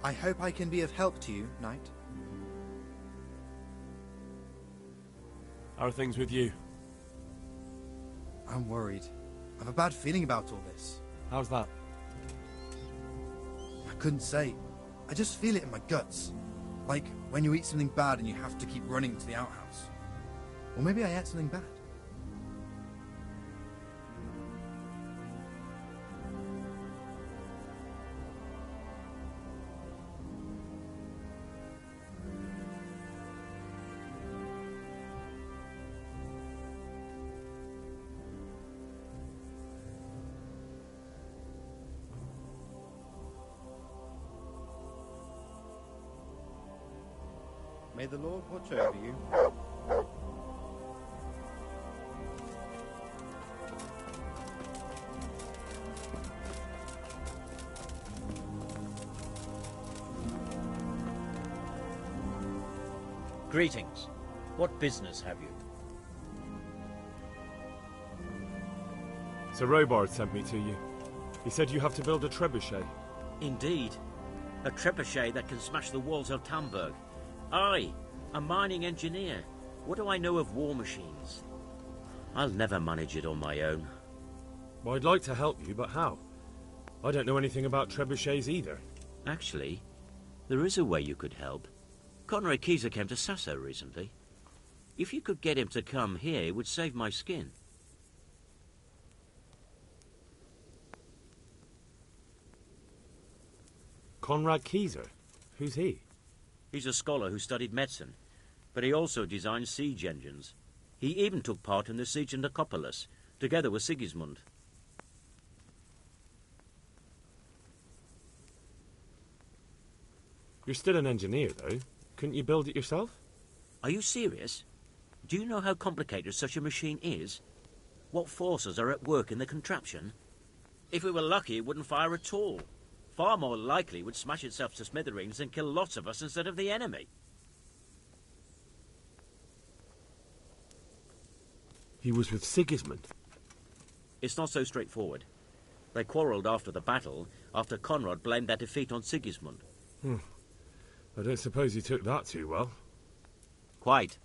I hope I can be of help to you, Knight. How are things with you? I'm worried. I have a bad feeling about all this. How's that? I couldn't say. I just feel it in my guts. Like when you eat something bad and you have to keep running to the outhouse. Or maybe I ate something bad. May the Lord watch over you. Greetings. What business have you? Sir Robard sent me to you. He said you have to build a trebuchet. Indeed. A trebuchet that can smash the walls of Tamburg. I, a mining engineer. What do I know of war machines? I'll never manage it on my own. Well, I'd like to help you, but how? I don't know anything about trebuchets either. Actually, there is a way you could help. Conrad Keyser came to Sasso recently. If you could get him to come here, it would save my skin. Conrad Keyser? Who's he? He's a scholar who studied medicine, but he also designed siege engines. He even took part in the siege of Nicopolis, together with Sigismund. You're still an engineer, though. Couldn't you build it yourself? Are you serious? Do you know how complicated such a machine is? What forces are at work in the contraption? If we were lucky, it wouldn't fire at all. Far more likely it would smash itself to smithereens and kill lots of us instead of the enemy. He was with Sigismund. It's not so straightforward. They quarrelled after the battle, after Conrad blamed their defeat on Sigismund. I don't suppose he took that too well. Quite.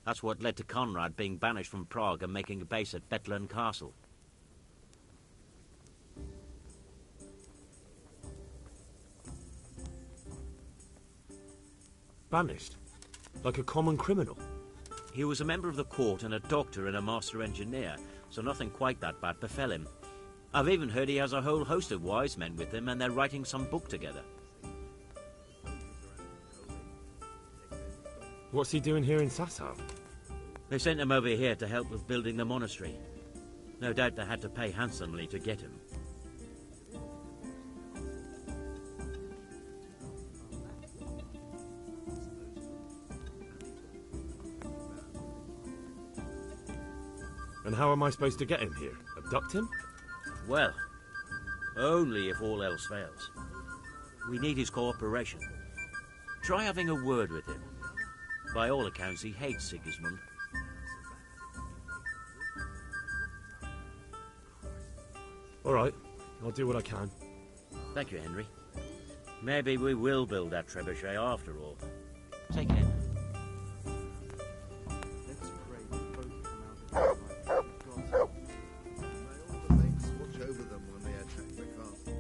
That's what led to Conrad being banished from Prague and making a base at Bethlem Castle. Banished? Like a common criminal? He was a member of the court and a doctor and a master engineer, so nothing quite that bad befell him. I've even heard he has a whole host of wise men with him and they're writing some book together. What's he doing here in Sasau? They sent him over here to help with building the monastery. No doubt they had to pay handsomely to get him. And how am I supposed to get him here? Abduct him? Well, only if all else fails. We need his cooperation. Try having a word with him. By all accounts, he hates Sigismund. All right, I'll do what I can. Thank you, Henry. Maybe we will build that trebuchet after all. Take care. Let's pray that both come out of this life with God. May all the mates watch over them when they attack the castle.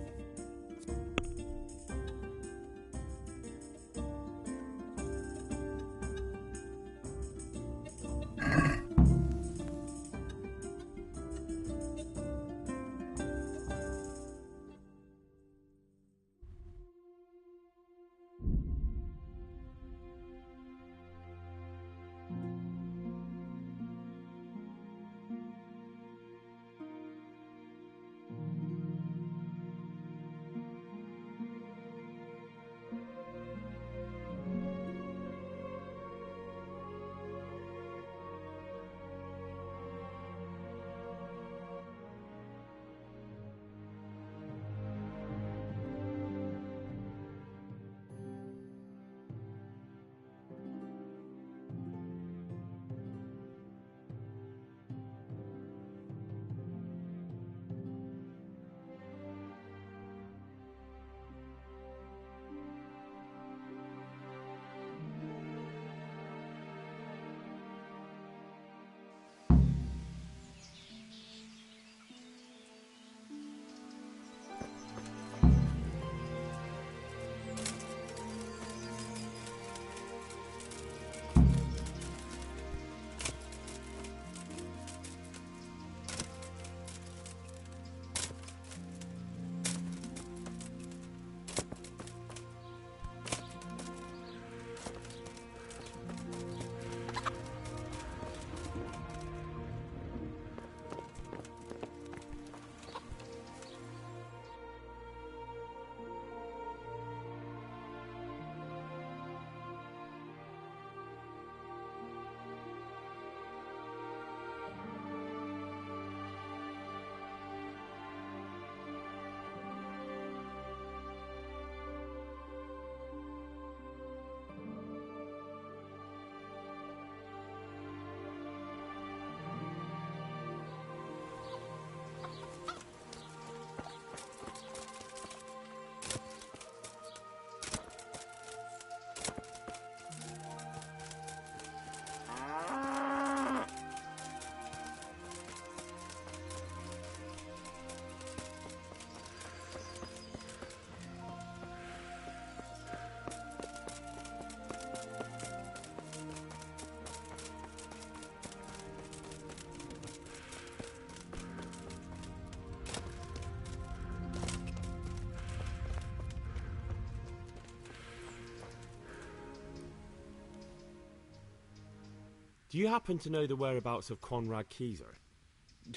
Do you happen to know the whereabouts of Conrad Keyser?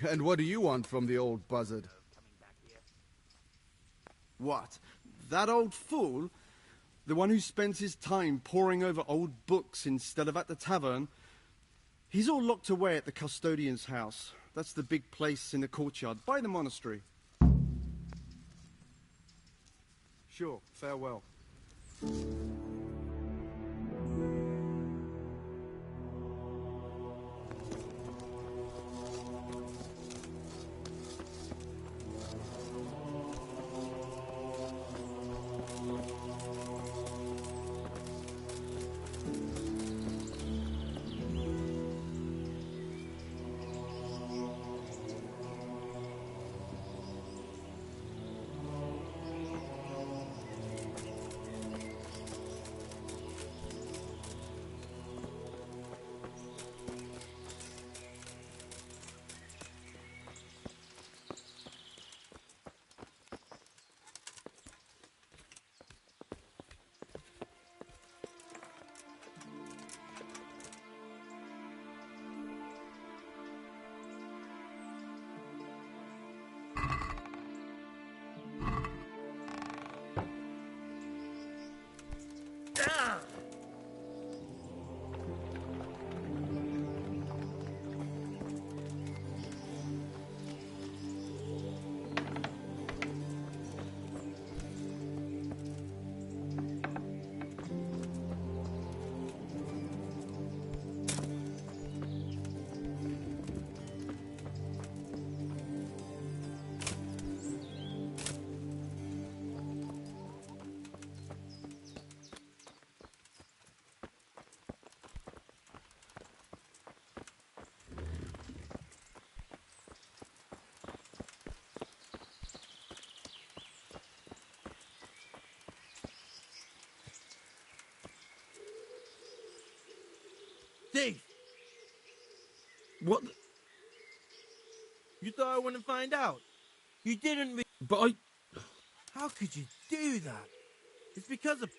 And what do you want from the old buzzard? What? That old fool? The one who spends his time poring over old books instead of at the tavern? He's all locked away at the custodian's house. That's the big place in the courtyard, by the monastery. Sure, farewell. Thief! What the... You thought I wouldn't find out? You didn't But I... How could you do that? It's because of...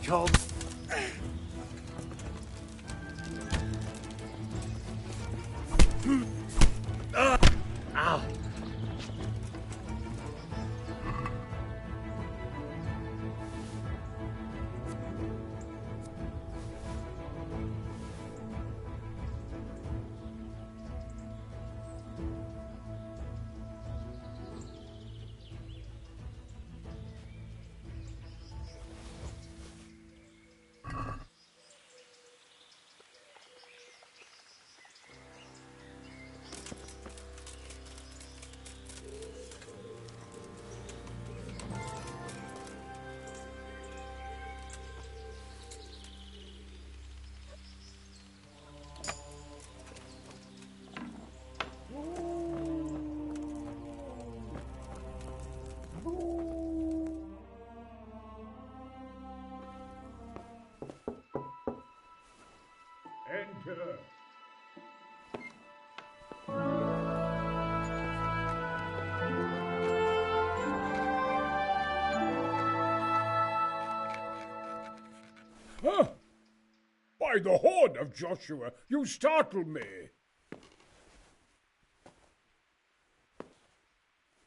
Cold. Ow! quicker. Huh? By the horn of Joshua, you startle me.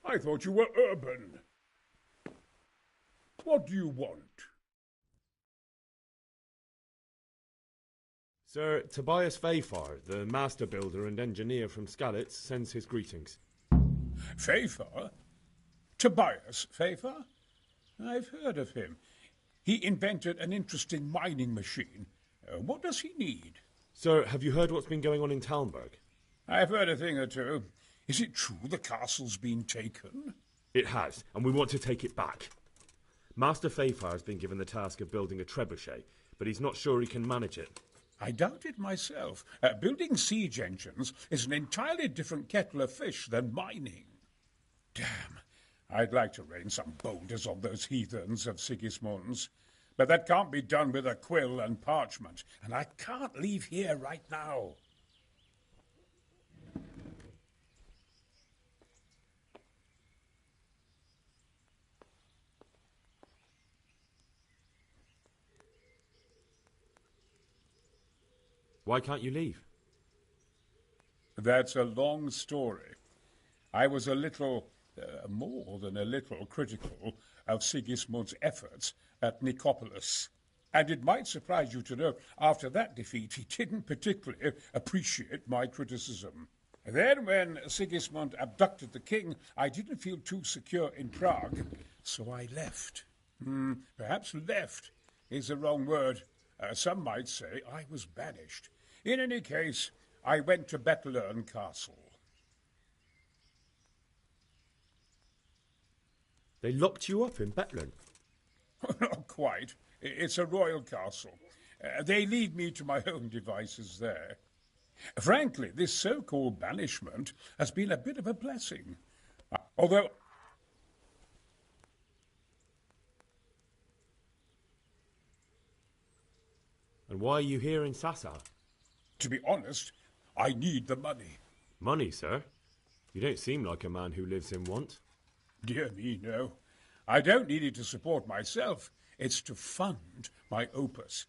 I thought you were urban. What do you want? Sir Tobias Fayfar, the master builder and engineer from Skalitz, sends his greetings. Fayfar? Tobias Fayfar? I've heard of him. He invented an interesting mining machine. What does he need? Sir, have you heard what's been going on in Talmberg? I've heard a thing or two. Is it true the castle's been taken? It has, and we want to take it back. Master Fayfar has been given the task of building a trebuchet, but he's not sure he can manage it. I doubt it myself. Building siege engines is an entirely different kettle of fish than mining. Damn, I'd like to rain some boulders on those heathens of Sigismund's. But that can't be done with a quill and parchment, and I can't leave here right now. Why can't you leave? That's a long story. I was a little, more than a little, critical of Sigismund's efforts at Nicopolis. And it might surprise you to know, after that defeat, he didn't particularly appreciate my criticism. Then, when Sigismund abducted the king, I didn't feel too secure in Prague, so I left. Perhaps left is the wrong word. Some might say I was banished. In any case, I went to Bettelern Castle. They locked you up in Bettelern? Not quite. It's a royal castle. They leave me to my own devices there. Frankly, this so-called banishment has been a bit of a blessing. Although... And why are you here in Sassa? To be honest, I need the money. Money, sir? You don't seem like a man who lives in want. Dear me, no. I don't need it to support myself. It's to fund my opus.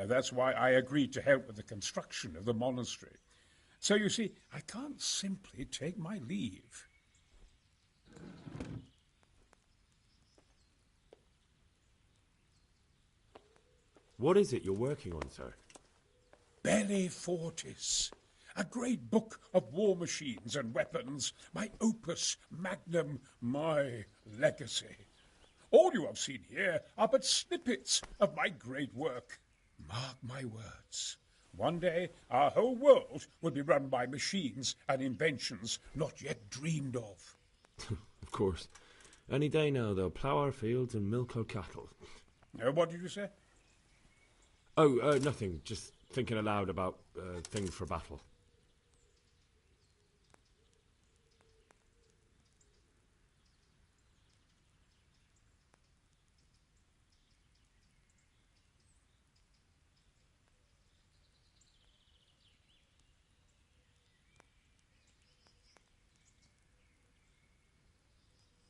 That's why I agreed to help with the construction of the monastery. So you see, I can't simply take my leave. What is it you're working on, sir? Belli Fortis, a great book of war machines and weapons, my opus magnum, my legacy. All you have seen here are but snippets of my great work. Mark my words. One day, our whole world will be run by machines and inventions not yet dreamed of. Of course. Any day now, they'll plough our fields and milk our cattle. What did you say? Oh, nothing. Just thinking aloud about things for battle.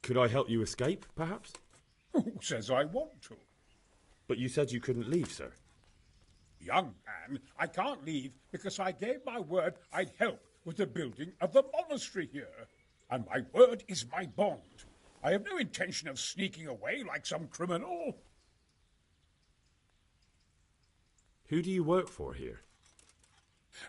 Could I help you escape, perhaps? Who says I want to? But you said you couldn't leave, sir. Young man, I can't leave because I gave my word I'd help with the building of the monastery here. And my word is my bond. I have no intention of sneaking away like some criminal. Who do you work for here?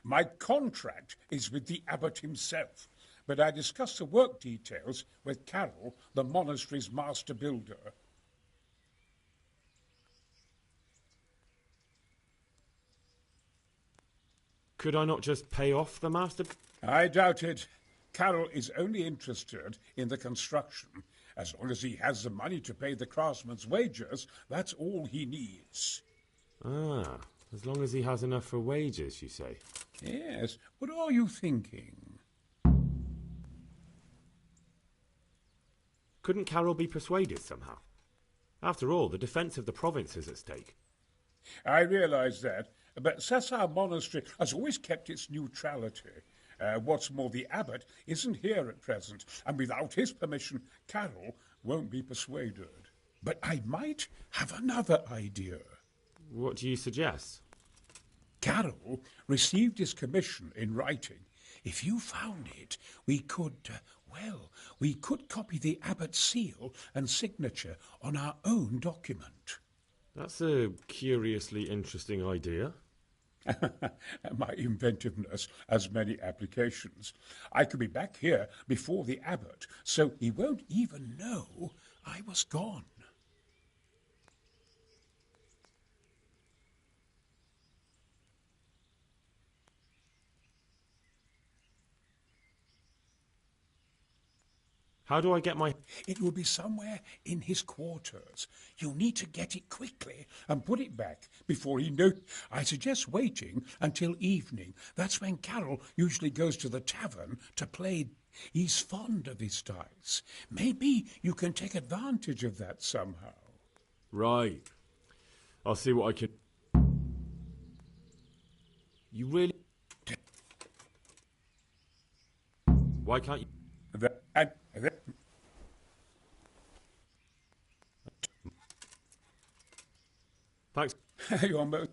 My contract is with the abbot himself, but I discussed the work details with Carol, the monastery's master builder. Could I not just pay off the master? I doubt it. Carol is only interested in the construction. As long as he has the money to pay the craftsmen's wages, that's all he needs. Ah, as long as he has enough for wages, you say? Yes. What are you thinking? Couldn't Carol be persuaded somehow? After all, the defence of the province is at stake. I realise that, but Sassar Monastery has always kept its neutrality. What's more, the abbot isn't here at present, and without his permission, Carol won't be persuaded. But I might have another idea. What do you suggest? Carol received his commission in writing. If you found it, we could copy the abbot's seal and signature on our own document. That's a curiously interesting idea. My inventiveness has many applications. I could be back here before the abbot, so he won't even know I was gone. How do I get my... It will be somewhere in his quarters. You'll need to get it quickly and put it back before he knows. I suggest waiting until evening. That's when Carol usually goes to the tavern to play. He's fond of his dice. Maybe you can take advantage of that somehow. Right. I'll see what I can... You really... Why can't you... Thanks. You're most...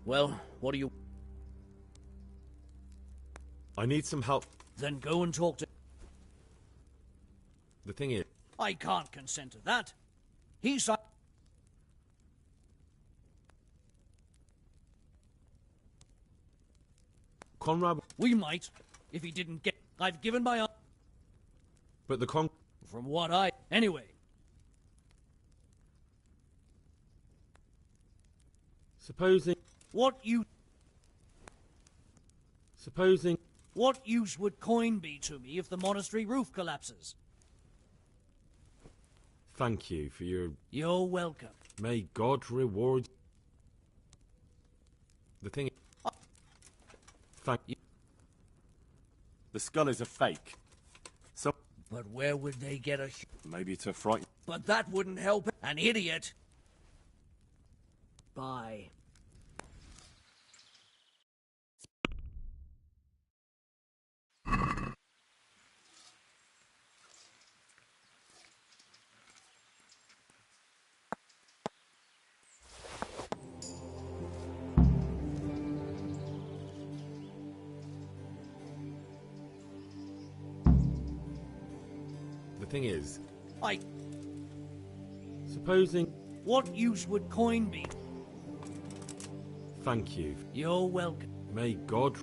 Well, what do you... I need some help. Then go and talk to... The thing is... I can't consent to that. He's... Conrad... We might, if he didn't get... I've given my... But the From what I... Anyway. Supposing... What use would coin be to me if the monastery roof collapses? Thank you for your... You're welcome. May God reward... The thing is... Thank you. The skull is a fake. So But where would they get a... maybe to frighten... But that wouldn't help. An idiot. Bye. The thing is... I... Supposing... What use would coin be? Thank you. You're welcome. May God...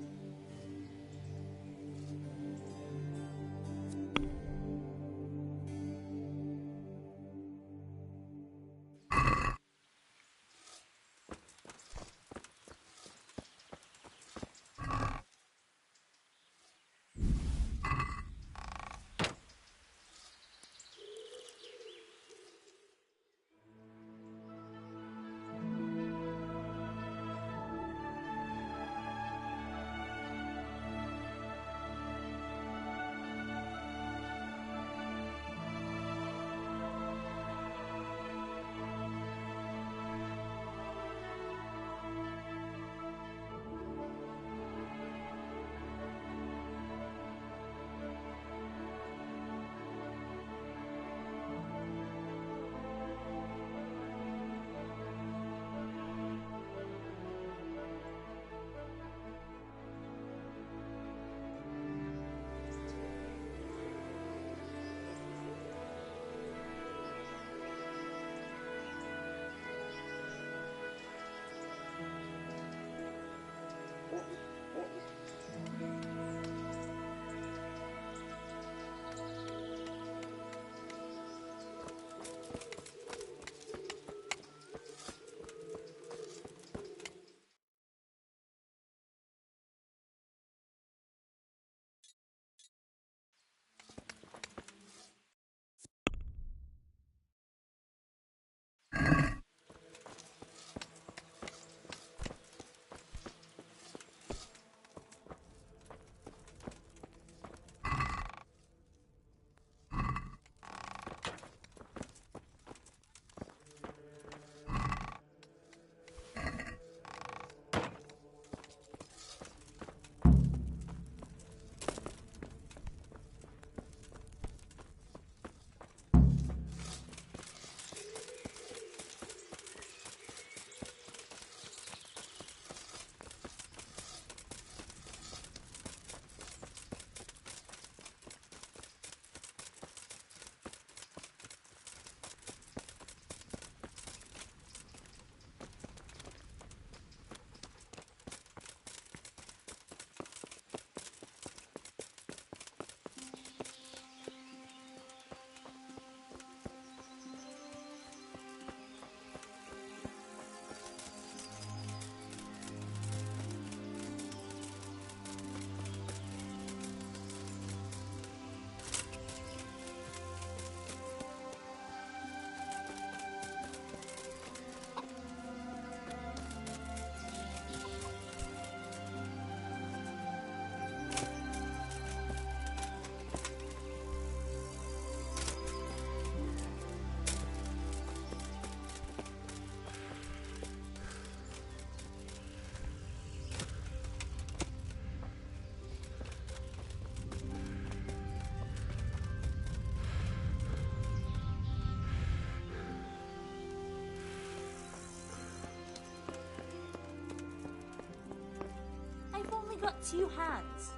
I've only got 2 hands.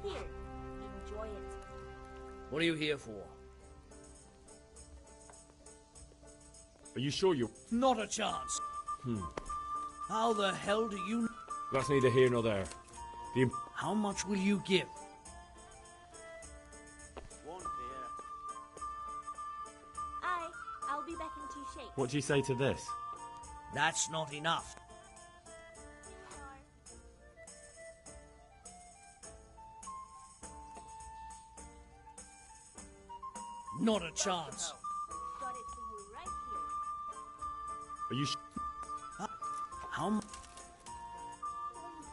Here, enjoy it. What are you here for? Are you sure you're... Not a chance. How the hell do you... That's neither here nor there. The... How much will you give? One beer. I'll be back in 2 shakes. What do you say to this? That's not enough. Not a chance. Got it for you right here. Are you... How m- I'm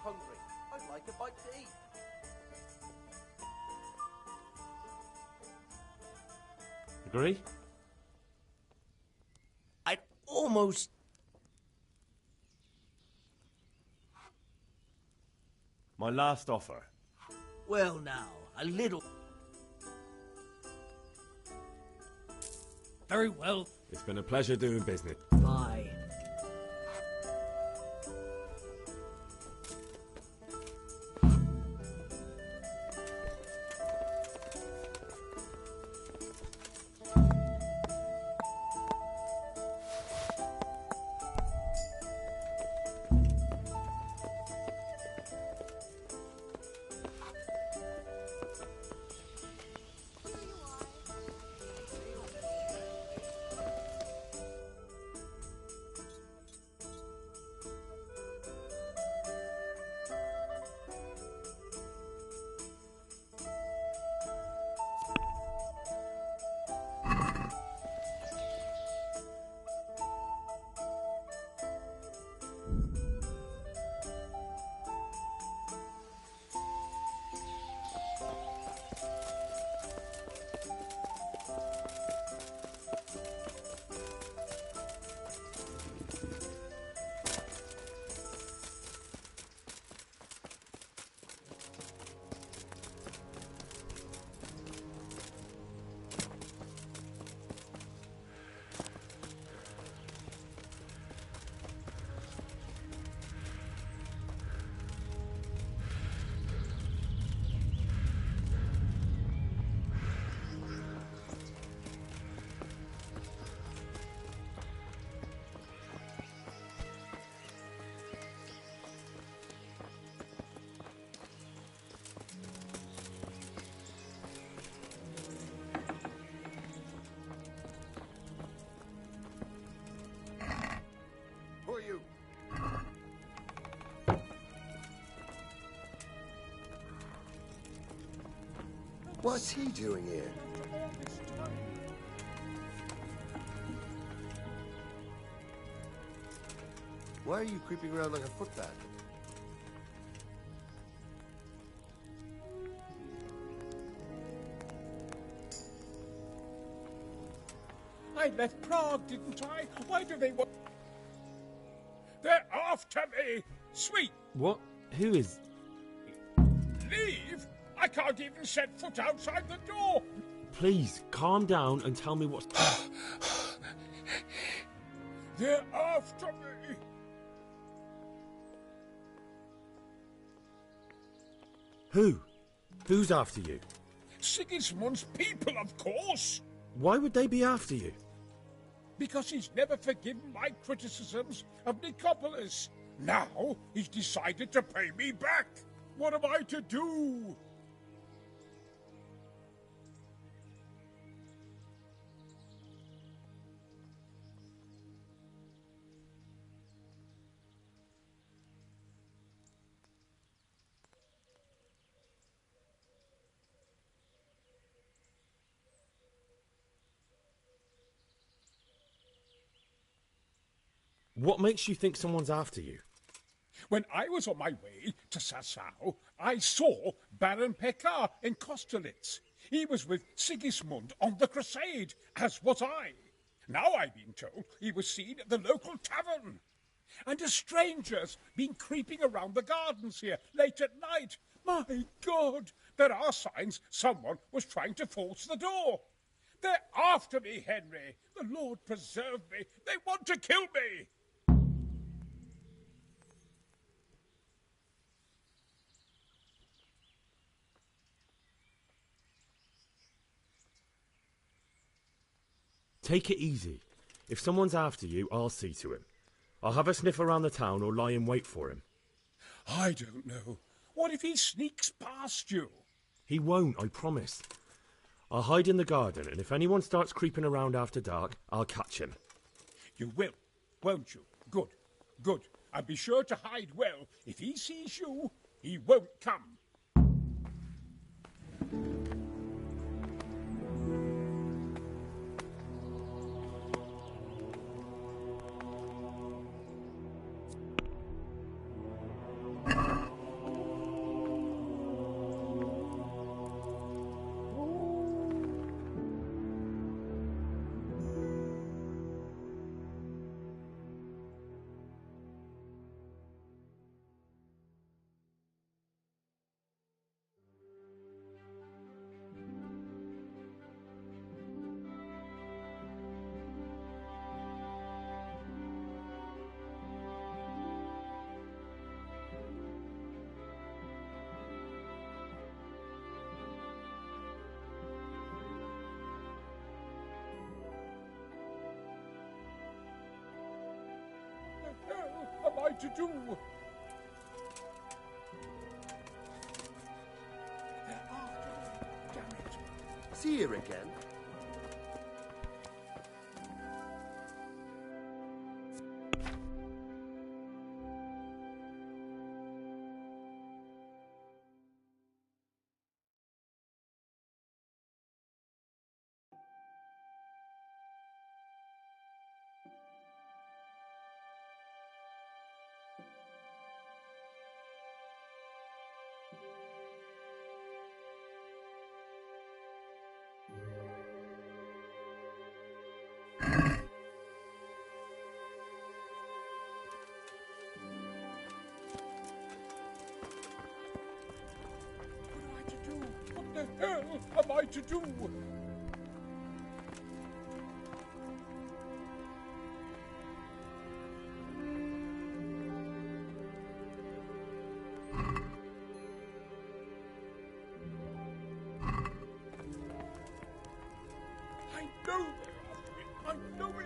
hungry. I'd like a bite to eat. Agree? I'd almost... My last offer. Well now, a little... Very well. It's been a pleasure doing business. Bye. What's he doing here? Why are you creeping around like a footpad? I left Prague, didn't I? Why do they want... They're after me! Sweet! What? Who is... Leave? I can't even set foot outside the door! Please, calm down and tell me what's... They're after me! Who? Who's after you? Sigismund's people, of course! Why would they be after you? Because he's never forgiven my criticisms of Nicopolis. Now he's decided to pay me back. What am I to do? What makes you think someone's after you? When I was on my way to Sassau, I saw Baron Pekar in Kostolitz. He was with Sigismund on the crusade, as was I. Now I've been told he was seen at the local tavern. And a stranger's been creeping around the gardens here late at night. My God, there are signs someone was trying to force the door. They're after me, Henry. The Lord preserve me. They want to kill me. Take it easy. If someone's after you, I'll see to him. I'll have a sniff around the town or lie in wait for him. I don't know. What if he sneaks past you? He won't, I promise. I'll hide in the garden, and if anyone starts creeping around after dark, I'll catch him. You will, won't you? Good, good. And be sure to hide well. If he sees you, he won't come. What am I to do? They're after me. Damn it. Is he here again? What the hell am I to do? I know they're after me. I know it.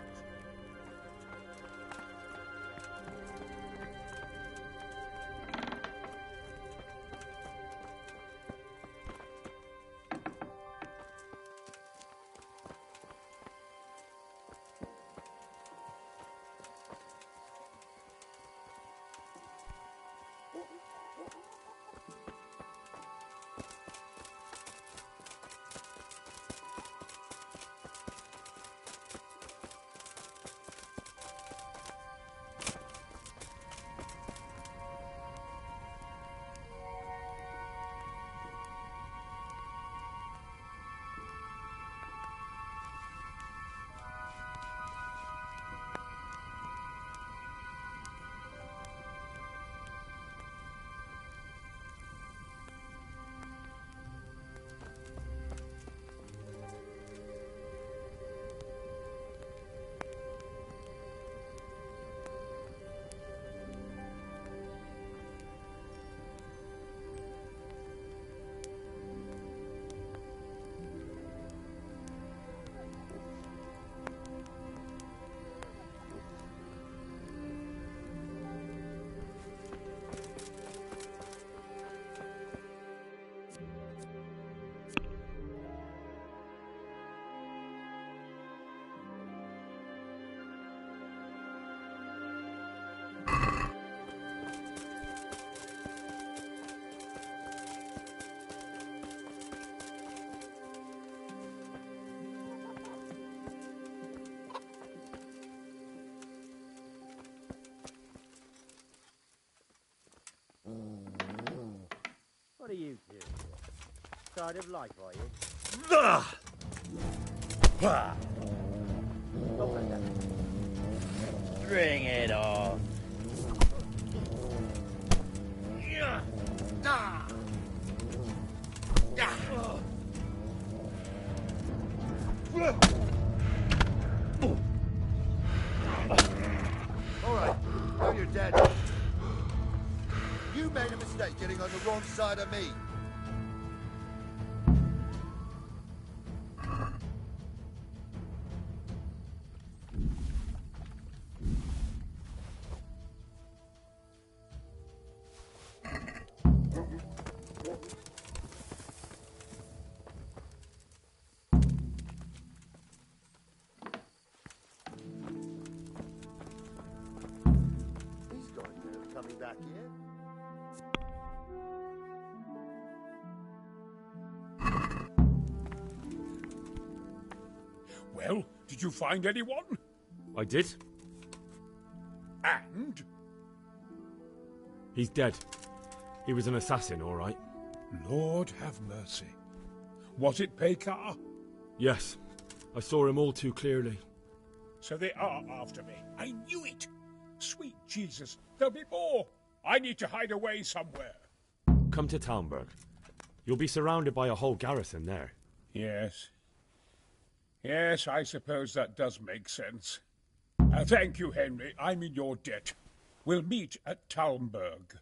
side of life, are you? Bring it on. All right, now you're dead. You made a mistake getting on the wrong side of me. He's got nerve coming back here. Well, did you find anyone? I did. And? He's dead. He was an assassin, all right. Lord have mercy. Was it Pekar? Yes. I saw him all too clearly. So they are after me. I knew it. Sweet Jesus, there'll be more. I need to hide away somewhere. Come to Talmberg. You'll be surrounded by a whole garrison there. Yes. Yes, I suppose that does make sense. Thank you, Henry. I'm in your debt. We'll meet at Talmberg.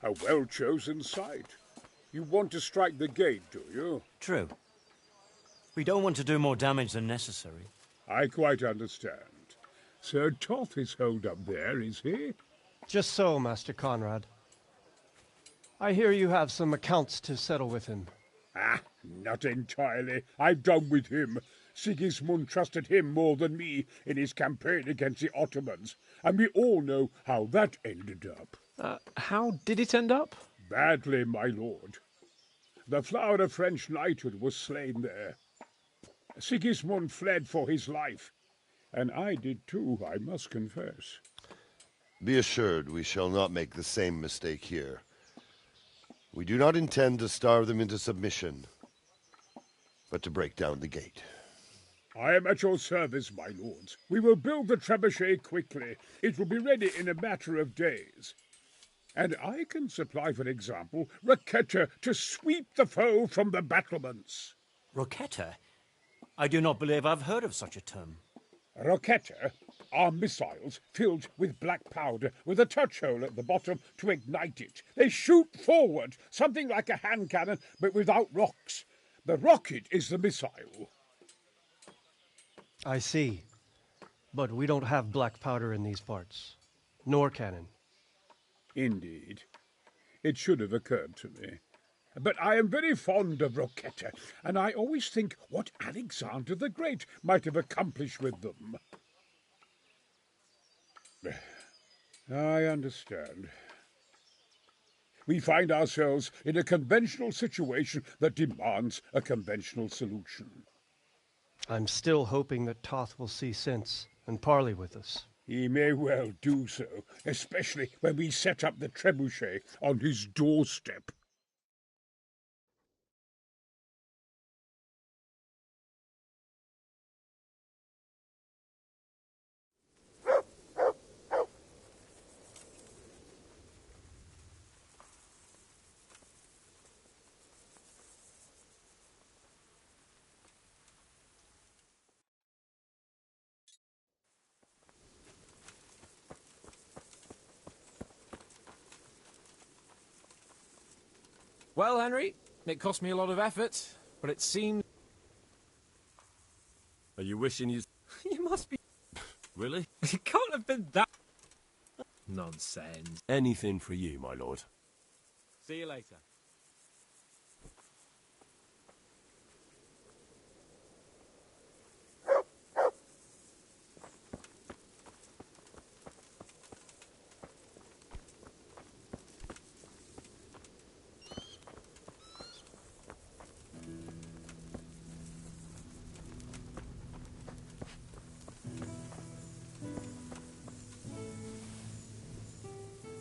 A well-chosen site. You want to strike the gate, do you? True. We don't want to do more damage than necessary. I quite understand. Sir Toth is holed up there, is he? Just so, Master Conrad. I hear you have some accounts to settle with him. Ah, not entirely. I've done with him. Sigismund trusted him more than me in his campaign against the Ottomans, and we all know how that ended up. How did it end up? Badly, my lord. The flower of French knighthood was slain there. Sigismund fled for his life, and I did too, I must confess. Be assured we shall not make the same mistake here. We do not intend to starve them into submission, but to break down the gate. I am at your service, my lords. We will build the trebuchet quickly. It will be ready in a matter of days. And I can supply, for example, Roquetta to sweep the foe from the battlements. Roquetta? I do not believe I've heard of such a term. Roquetta are missiles filled with black powder with a touch hole at the bottom to ignite it. They shoot forward, something like a hand cannon, but without rocks. The rocket is the missile. I see. But we don't have black powder in these parts. Nor cannon. Indeed. It should have occurred to me. But I am very fond of Roquetta, and I always think what Alexander the Great might have accomplished with them. I understand. We find ourselves in a conventional situation that demands a conventional solution. I'm still hoping that Toth will see sense and parley with us. He may well do so, especially when we set up the trebuchet on his doorstep. Well, Henry, it cost me a lot of effort, but it seems... Are you wishing you... You must be... Really? It can't have been that... Nonsense. Anything for you, my lord. See you later.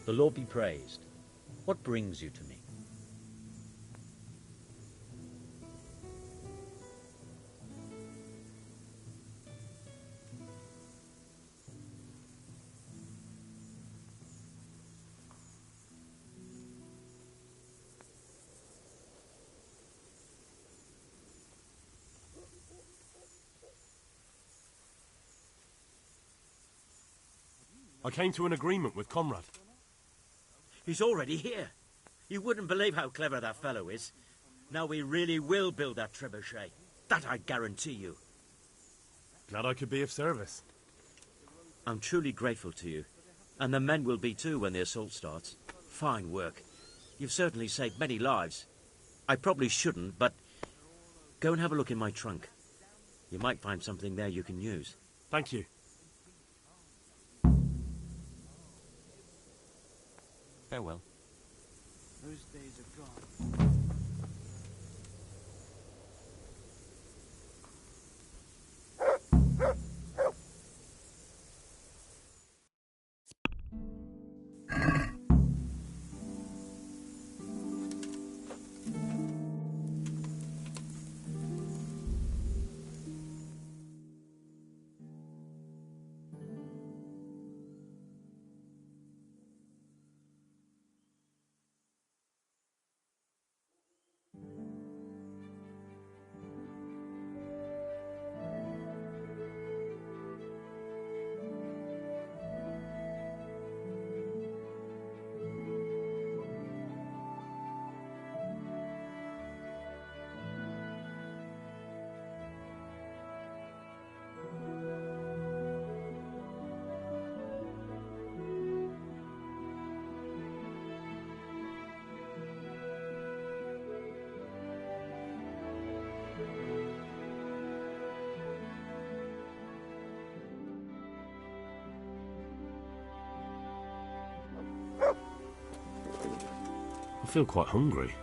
The Lord be praised. What brings you to me? I came to an agreement with Conrad. He's already here. You wouldn't believe how clever that fellow is. Now we really will build that trebuchet. That I guarantee you. Glad I could be of service. I'm truly grateful to you. And the men will be too when the assault starts. Fine work. You've certainly saved many lives. I probably shouldn't, but go and have a look in my trunk. You might find something there you can use. Thank you. Farewell. Those days are gone. I feel quite hungry.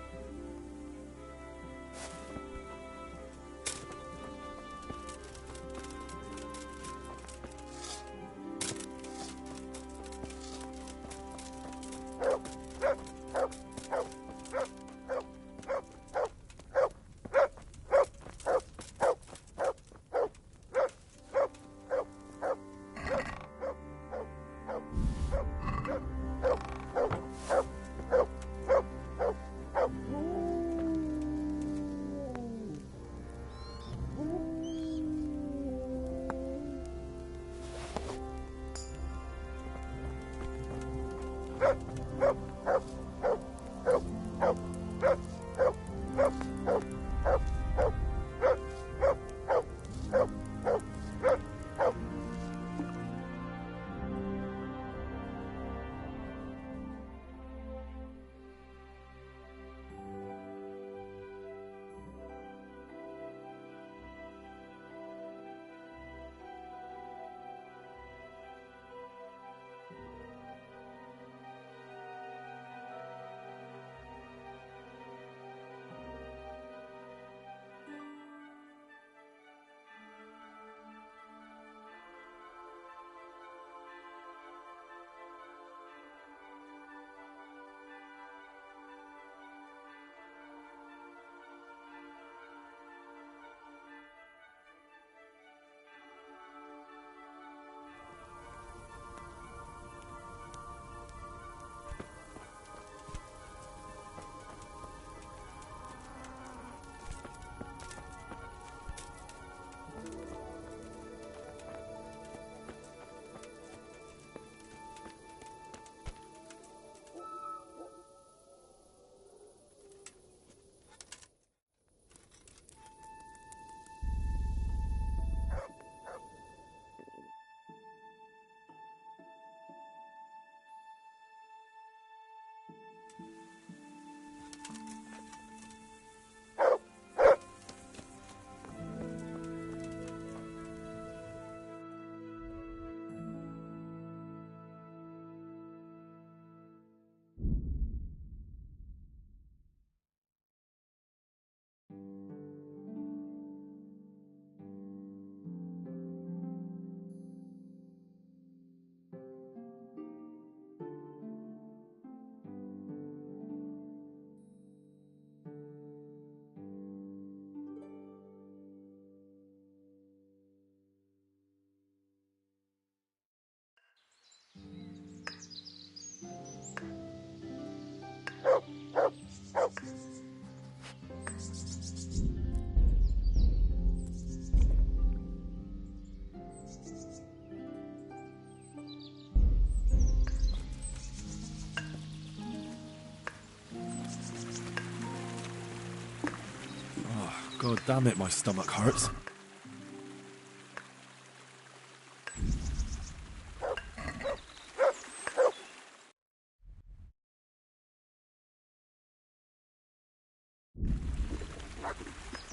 God damn it, my stomach hurts.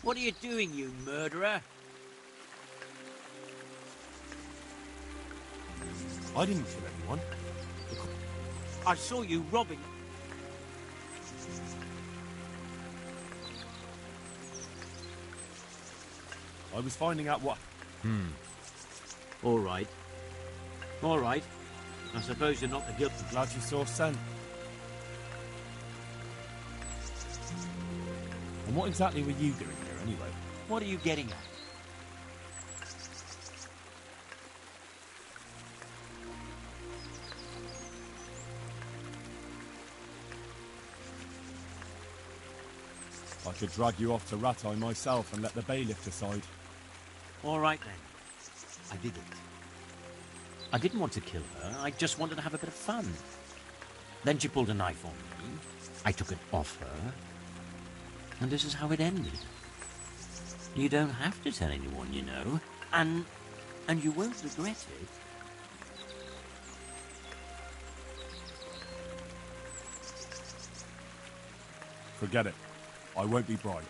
What are you doing, you murderer? I didn't kill anyone. I saw you robbing... I was finding out what... All right. All right. I suppose you're not the guilty... Glad you saw scent. And what exactly were you doing here, anyway? What are you getting at? I could drag you off to Ratai myself and let the bailiff decide. All right, then. I did it. I didn't want to kill her. I just wanted to have a bit of fun. Then she pulled a knife on me. I took it off her. And this is how it ended. You don't have to tell anyone, you know. And you won't regret it. Forget it. I won't be bribed.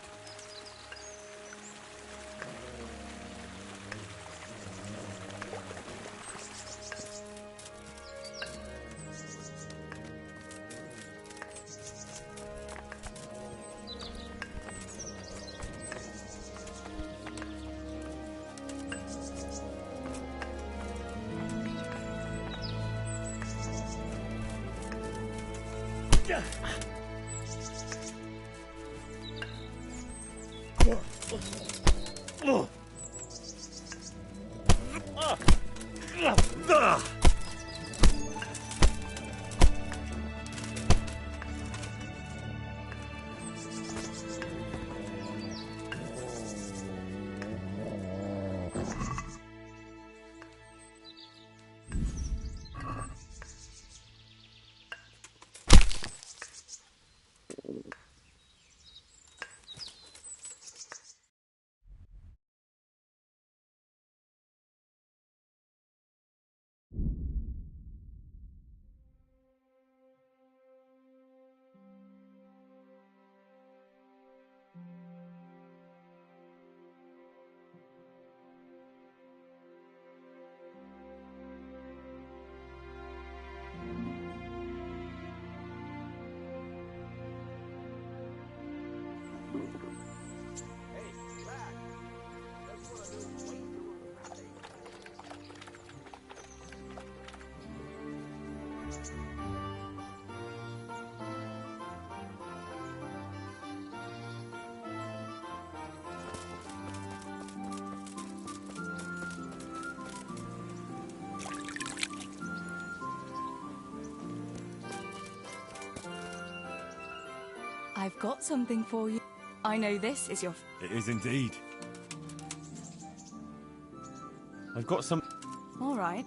I've got something for you. I know this is your... It is indeed. I've got some... All right.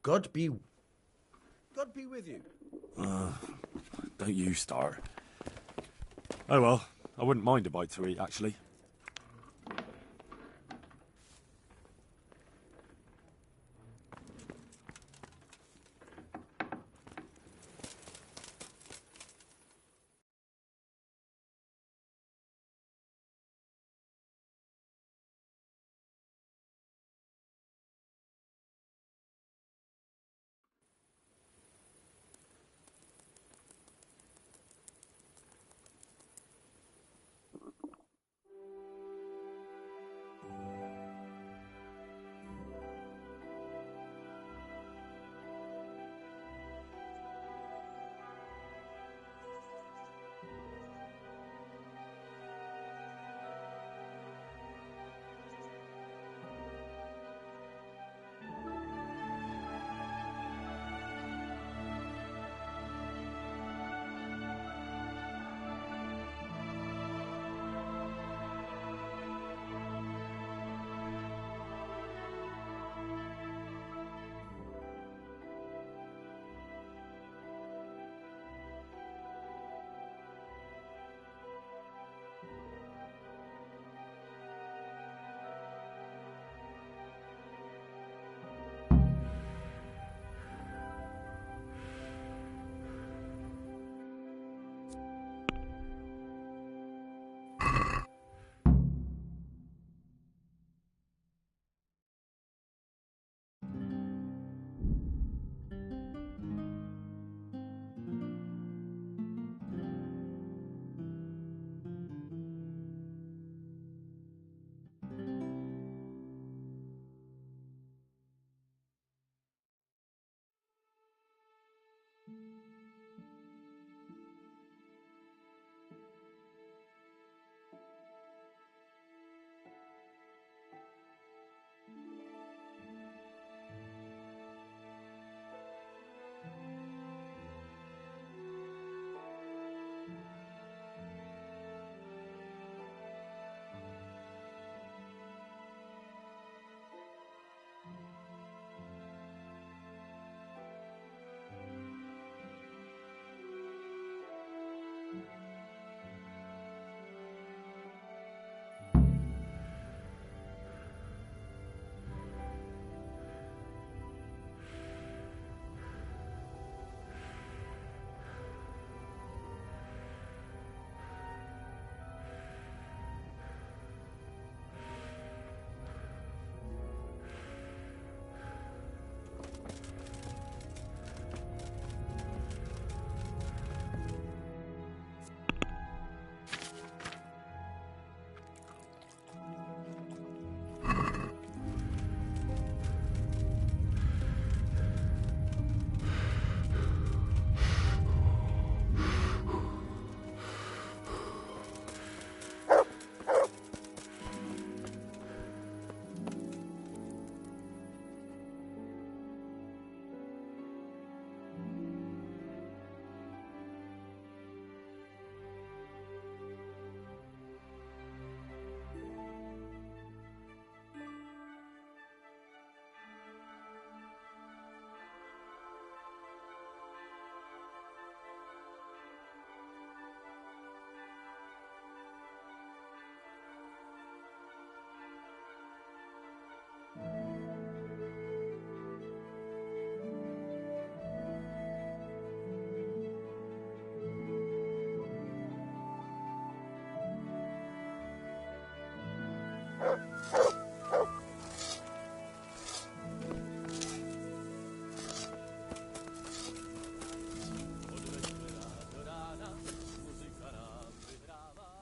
God be with you. Don't you start. Oh well, I wouldn't mind a bite to eat, actually.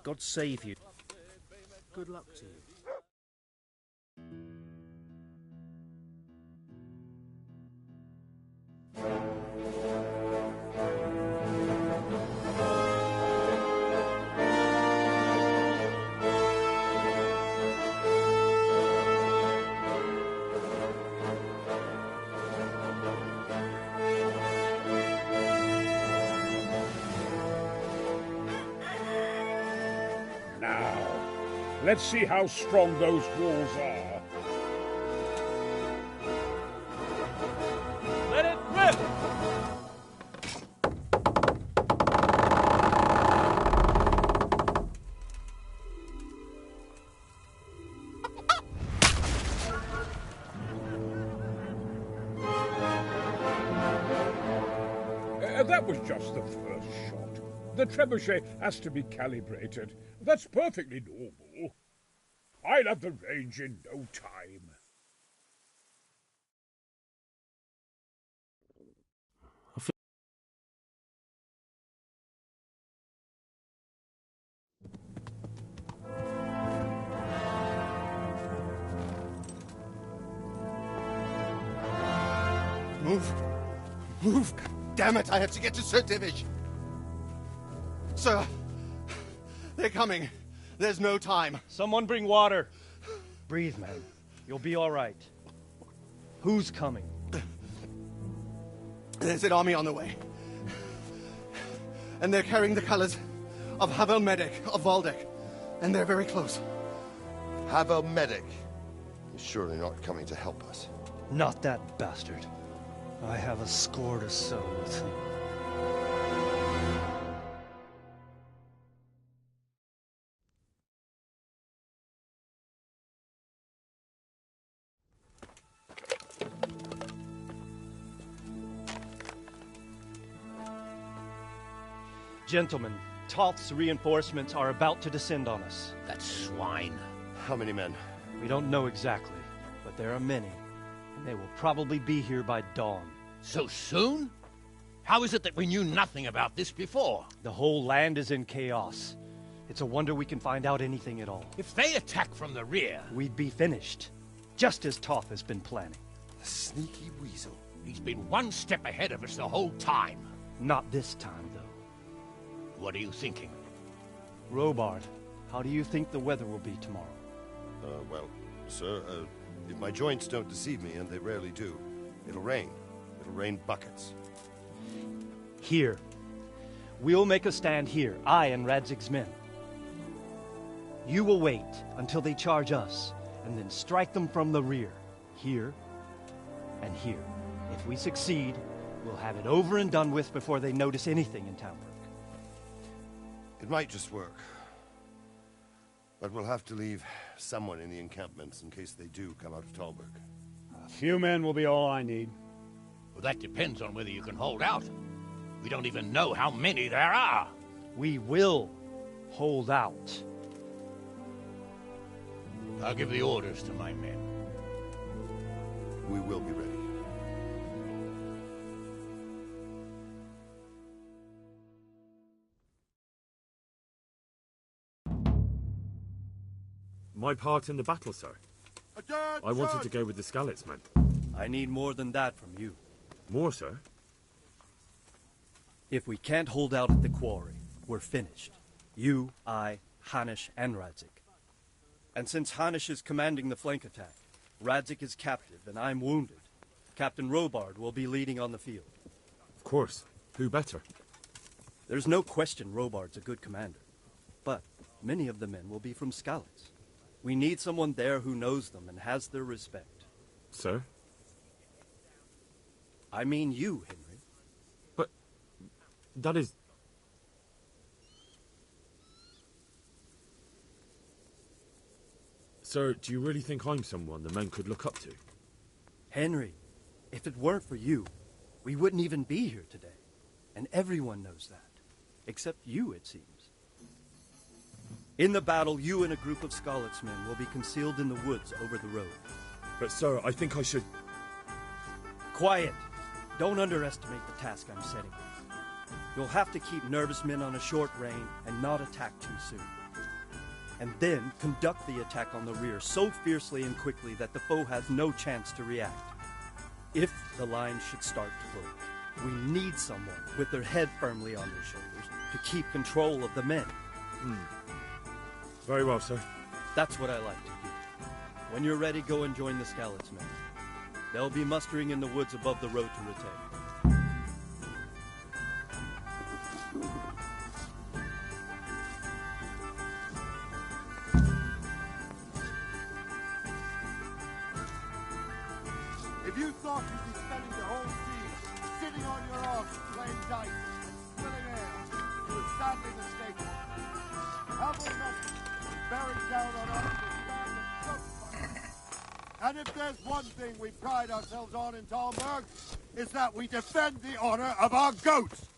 God save you. Good luck to you. Let's see how strong those walls are. Let it rip! That was just the first shot. The trebuchet has to be calibrated. That's perfectly normal. I'll have the range in no time. Move! Move! God damn it, I have to get to Sir Divish! Sir! They're coming. There's no time. Someone bring water. Breathe, man. You'll be all right. Who's coming? There's an army on the way. And they're carrying the colors of Havel Medic of Valdek. And they're very close. Havel Medic is surely not coming to help us. Not that bastard. I have a score to settle with him. Gentlemen, Toth's reinforcements are about to descend on us. That swine. How many men? We don't know exactly, but there are many. And they will probably be here by dawn. So soon? How is it that we knew nothing about this before? The whole land is in chaos. It's a wonder we can find out anything at all. If they attack from the rear... we'd be finished. Just as Toth has been planning. The sneaky weasel. He's been one step ahead of us the whole time. Not this time, though. What are you thinking? Robard, how do you think the weather will be tomorrow? Well, sir, if my joints don't deceive me, and they rarely do, it'll rain. It'll rain buckets. Here. We'll make a stand here, I and Radzig's men. You will wait until they charge us, and then strike them from the rear. Here and here. If we succeed, we'll have it over and done with before they notice anything in Townbrook. It might just work. But we'll have to leave someone in the encampments in case they do come out of Talbrook. A few men will be all I need. Well, that depends on whether you can hold out. We don't even know how many there are. We will hold out. I'll give the orders to my men. We will be ready. My part in the battle, sir. I wanted to go with the Skalitz men. I need more than that from you. More, sir? If we can't hold out at the quarry, we're finished. You, I, Hanish, and Radzik. And since Hanish is commanding the flank attack, Radzik is captive and I'm wounded, Captain Robard will be leading on the field. Of course. Who better? There's no question Robard's a good commander. But many of the men will be from Skalitz. We need someone there who knows them and has their respect. Sir? I mean you, Henry. But that is... Sir, do you really think I'm someone the men could look up to? Henry, if it weren't for you, we wouldn't even be here today. And everyone knows that. Except you, it seems. In the battle, you and a group of Skalitz men will be concealed in the woods over the road. But sir, I think I should... Quiet! Don't underestimate the task I'm setting you. You'll have to keep nervous men on a short rein and not attack too soon. and then conduct the attack on the rear so fiercely and quickly that the foe has no chance to react. If the line should start to break, we need someone with their head firmly on their shoulders to keep control of the men. Very well, sir. That's what I like to hear. When you're ready, go and join the Scallop's men. They'll be mustering in the woods above the road to Rete. If you thought you'd be spending the whole siege sitting on your arse playing dice, spilling air, you were sadly mistaken. Cavalry men bearing down on us to stand the goat fight. And if there's one thing we pride ourselves on in Talmberg, it's that we defend the honor of our goats.